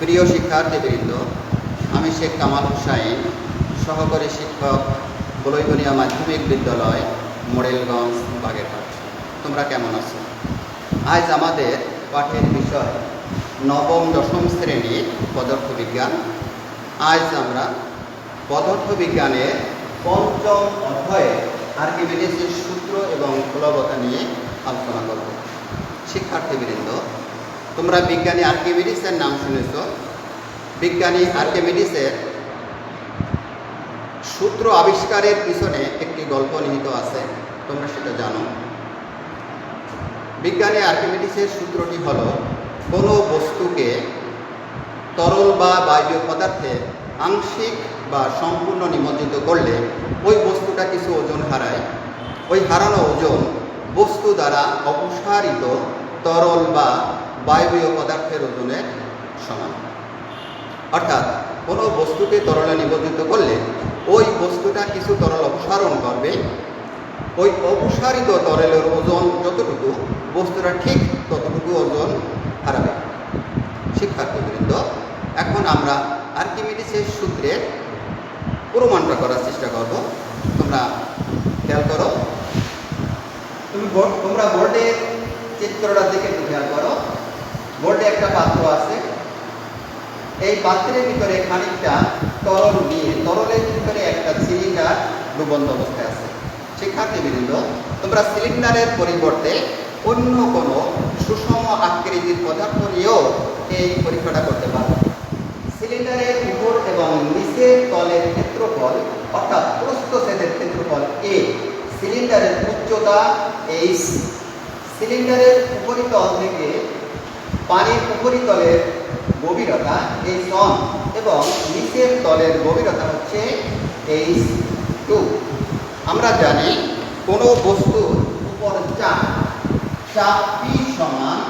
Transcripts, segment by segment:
প্রিয় শিক্ষার্থীবৃন্দ, আমি শেখ কামাল হোসাইন, সহকারী শিক্ষক, বলৈবনিয়া মাধ্যমিক বিদ্যালয়, মোড়েলগঞ্জ, বাগেরহাট। তোমরা কেমন আছো? আজ আমাদের পাঠের বিষয় নবম দশম শ্রেণীর পদার্থবিজ্ঞান। আজ আমরা পদার্থবিজ্ঞানের পঞ্চম অধ্যায়ে আর্কিমিডিসের সূত্র এবং ফলবতা নিয়ে আলোচনা করব। শিক্ষার্থীবৃন্দ, তোমরা বিজ্ঞানী আর্কিমিডিসের নাম শুনেছ। বিজ্ঞানী আর্কিমিডিসের সূত্র আবিষ্কারের পিছনে একটি গল্প নিহিত আছে, তোমরা সেটা জানো। বিজ্ঞানী আর্কিমিডিসের সূত্রটি হলো, কোনো বস্তুকে তরল বা বায়বীয় পদার্থে আংশিক বা সম্পূর্ণ নিমজ্জিত করলে ওই বস্তুটা কিছু ওজন হারায়। ওই হারানো ওজন বস্তু দ্বারা অপসারিত তরল বা বায়বীয় পদার্থের ওজনের সমান। অর্থাৎ কোনো বস্তুকে তরলে নিমজ্জিত করলে ওই বস্তুটা কিছু তরল অপসারণ করবে। ওই অপসারিত তরলের ওজন যতটুকু, বস্তুটা ঠিক ততটুকু ওজন হারাবে। শিক্ষার্থীবৃন্দ, এখন আমরা আর্কিমিডিসের সূত্রের প্রমাণটা করার চেষ্টা করব। তোমরা খেয়াল করো, তোমরা বোর্ডের চিত্রটা দেখে একটু খেয়াল করো। বোর্ডে একটা পাত্র আছে, এই পাত্রের ভিতরে খানিকটা তরল নিয়ে তরলের ভিতরে একটা সিলিন্ডার ডুবন্ত অবস্থায় আছে। শিক্ষার্থীবৃন্দ, তোমরা সিলিন্ডারের পরিবর্তে অন্য কোনো সুষম আকৃতির পদার্থ নিয়েও এই পরীক্ষাটা করতে পারো। সিলিন্ডারের উপর এবং নিচের তলের ক্ষেত্রফল, অর্থাৎ প্রস্থচ্ছেদের ক্ষেত্রফল এ, সিলিন্ডারের উচ্চতা এইচ, সিলিন্ডারের উপরিতল থেকে পানির উপরিতলের গভীরতা H1 এবং নিচের তলের গভীরতা হচ্ছে H2। আমরা জানি কোনো বস্তুর উপর চাপ P সমান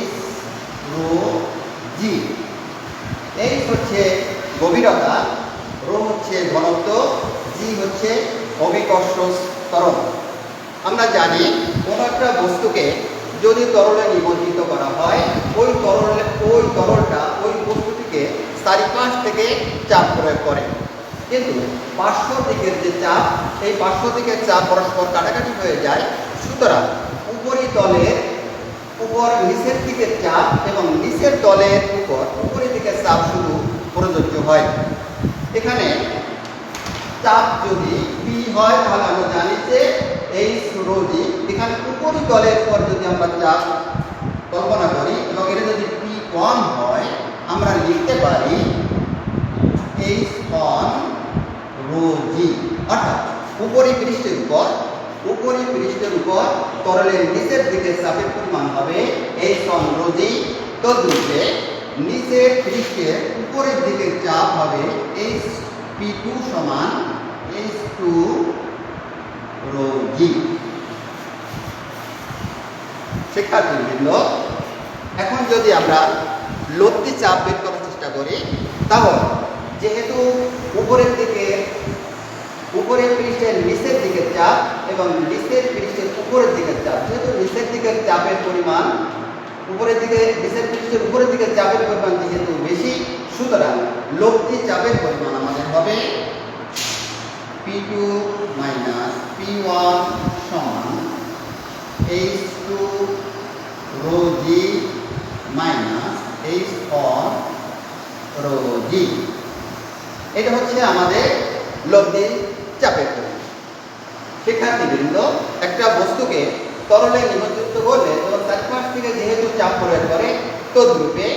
H ρ G। H হচ্ছে গভীরতা, ρ হচ্ছে ঘনত্ব, G হচ্ছে অভিকর্ষ ত্বরণ। আমরা জানি কোনো একটা বস্তুকে যদি তরলে নিমজ্জিত করা হয়, ওই তরলটা ওই বস্তুটিকে চারিপাশ থেকে চাপ প্রয়োগ করে। কিন্তু পার্শ্ব দিকের যে চাপ, এই পার্শ্ব দিকের চাপ পরস্পর কাটাকাটি হয়ে যায়। সুতরাং উপরিতলের উপর নিচের দিকের চাপ এবং নিচের তলের উপর উপরের দিকের চাপ শুধু প্রযোজ্য হয়। এখানে চাপ যদি P হয়, তাহলে আমরা জানি যে H ρ G। এখানে উপরিতলের উপর যদি আমরা চাপ কল্পনা করি এবং এটা যদি P1 হয়, আমরা লিখতে পারি H1 ρ G। অর্থাৎ উপরিপৃষ্ঠের উপর তরলের নিচের দিকে চাপের পরিমাণ হবে H1 ρ G। তদ্রূপে নিচের পৃষ্ঠের উপরের দিকে চাপ হবে P2 সমান H2 ρ G। শিক্ষার্থীবৃন্দ, এখন যদি আমরা লব্ধি চাপ বের করার চেষ্টা করি, তাহলে যেহেতু উপরের পৃষ্ঠের নিচের দিকের চাপ এবং নিচের পৃষ্ঠের উপরের দিকের চাপ, যেহেতু নিচের দিকের চাপের পরিমাণ নিচের পৃষ্ঠের উপরের দিকের চাপের পরিমাণ যেহেতু বেশি, সুতরাং লব্ধি চাপের পরিমাণ আমাদের হবে P2 - P1 সমান H2 ρ G H1 ρ G। এটা হচ্ছে আমাদের লব্ধি চাপের পরিমাণ। শিক্ষার্থীবৃন্দ, একটা বস্তুকে তরলে নিমজ্জিত করলে তখন চারপাশ থেকে যেহেতু চাপ প্রয়োগ করে, তদ্রূপে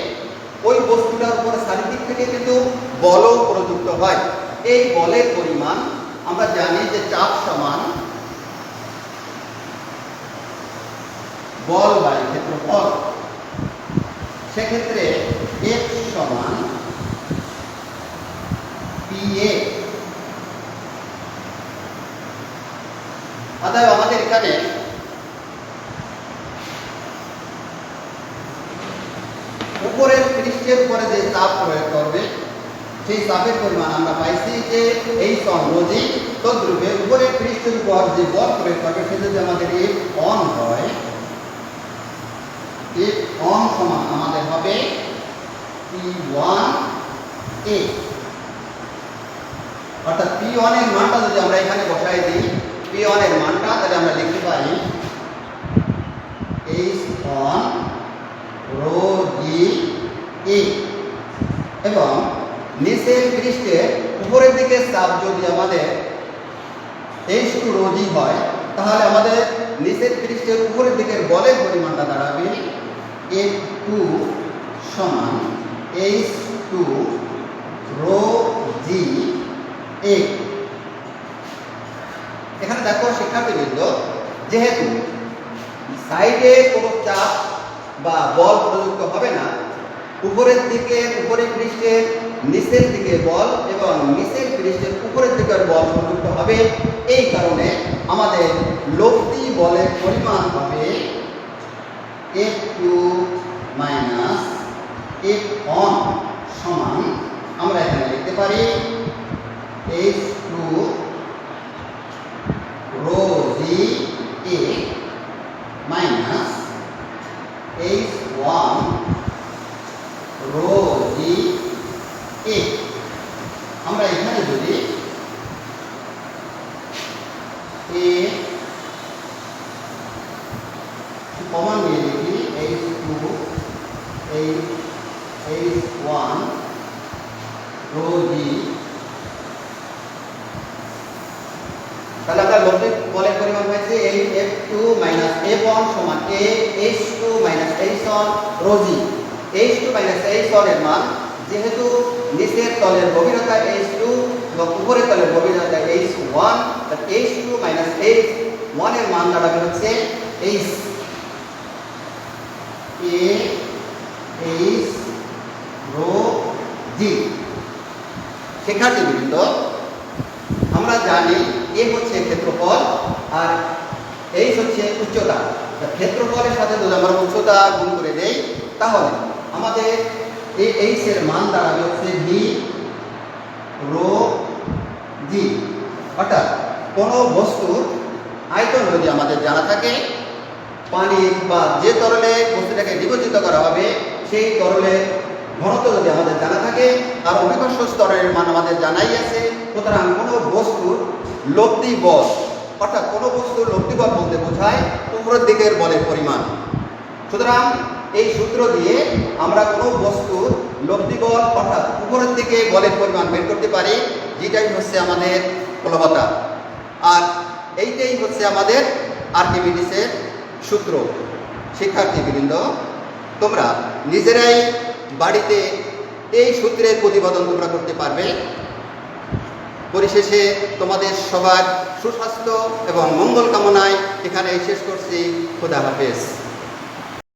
ওই বস্তুটার উপর চারিদিক থেকে কিন্তু বলও প্রযুক্ত হয়। এই বলের পরিমাণ আমরা জানি যে চাপ সমান বল বাই ক্ষেত্রফল। সেক্ষেত্রে F সমান PA। অতএব আমাদের এখানে উপরের পৃষ্ঠের উপরে যে চাপ প্রয়োগ করবে, সেই চাপের পরিমাণ আমরা পাইছি যে H1 ρ G। তদ্রূপে উপরের পৃষ্ঠের উপর যে বল প্রয়োগ করবে, সেটা যদি আমাদের F1 হয়, F1 সমান আমাদের হবে P1A, অর্থাৎ P1 এর মানটা যদি আমরা এখানে বসাই দিই, P1 এর মানটা তাহলে আমরা লিখতে পারি H1 rho g A, এবং নিচের পৃষ্ঠের উপরের দিকে চাপ যদি আমাদের H2 rho g হয়, তাহলে আমাদের নিচের পৃষ্ঠের উপরের দিকের বলের পরিমাণটা দাঁড়াবে F2 সমান H2 rho g A। এখানে দেখো শিক্ষার্থীবৃন্দ, যেহেতু সাইডে কোনো চাপ বা বল প্রযুক্ত হবে না, উপরের পৃষ্ঠের নিচের দিকে বল এবং নিচের পৃষ্ঠের উপরের দিকের বল প্রযুক্ত হবে, এই কারণে আমাদের লব্ধি বলের পরিমাণ হবে F2 মাইনাস F1 সমান, আমরা এখানে লিখতে পারি H2 rho g A minus H1 rho g A। আমরা এখানে যদি A কমন নিয়ে লিখি H2 H1 rho g, তাহলে আমরা লব্ধি বলের পরিমাণ হয়েছে এই F2 মাইনাস F1 সমান H2 minus H1 rho g। H2 minus H1 এর মান, যেহেতু নিচের তলের গভীরতা H2 এবং উপরের তলের গভীরতা H1, H2 মাইনাস H1 এর মান দাঁড়াবে হচ্ছে H rho g। শিক্ষার্থীবৃন্দ, আমরা জানি A হচ্ছে ক্ষেত্রফল আর H হচ্ছে উচ্চতা। ক্ষেত্রফলের সাথে যদি আমরা উচ্চতা গুণ করে দেই, তাহলে আমাদের এই H এর মান দাঁড়াবে হচ্ছে V rho g। অর্থাৎ কোনো বস্তুর আয়তন যদি আমাদের জানা থাকে, পানি বা যে তরলে বস্তুটাকে নিমজ্জিত করা হবে সেই তরলের ঘনত্ব যদি আমাদের জানা থাকে, আর অভিকর্ষ স্তরের মান আমাদের জানাই আছে, সুতরাং কোনো বস্তুর লব্ধি বল, অর্থাৎ কোনো বস্তুর লব্ধি বল বলতে বোঝায় উপরের দিকের বলের পরিমাণ। সুতরাং এই সূত্র দিয়ে আমরা কোনো বস্তুর লব্ধি বল অর্থাৎ উপরের দিকে বলের পরিমাণ বের করতে পারি, যেটাই হচ্ছে আমাদের বলবৎতা। আর এইটাই হচ্ছে আমাদের আর্কিমিডিসের সূত্র। শিক্ষার্থীবৃন্দ, তোমরা নিজেরাই বাড়িতে এই সূত্রের প্রতিপাদন তোমরা করতে পারবে। পরিশেষে তোমাদের সবার সুস্বাস্থ্য এবং মঙ্গল কামনায় এখানে শেষ করছি। খোদা হাফেজ।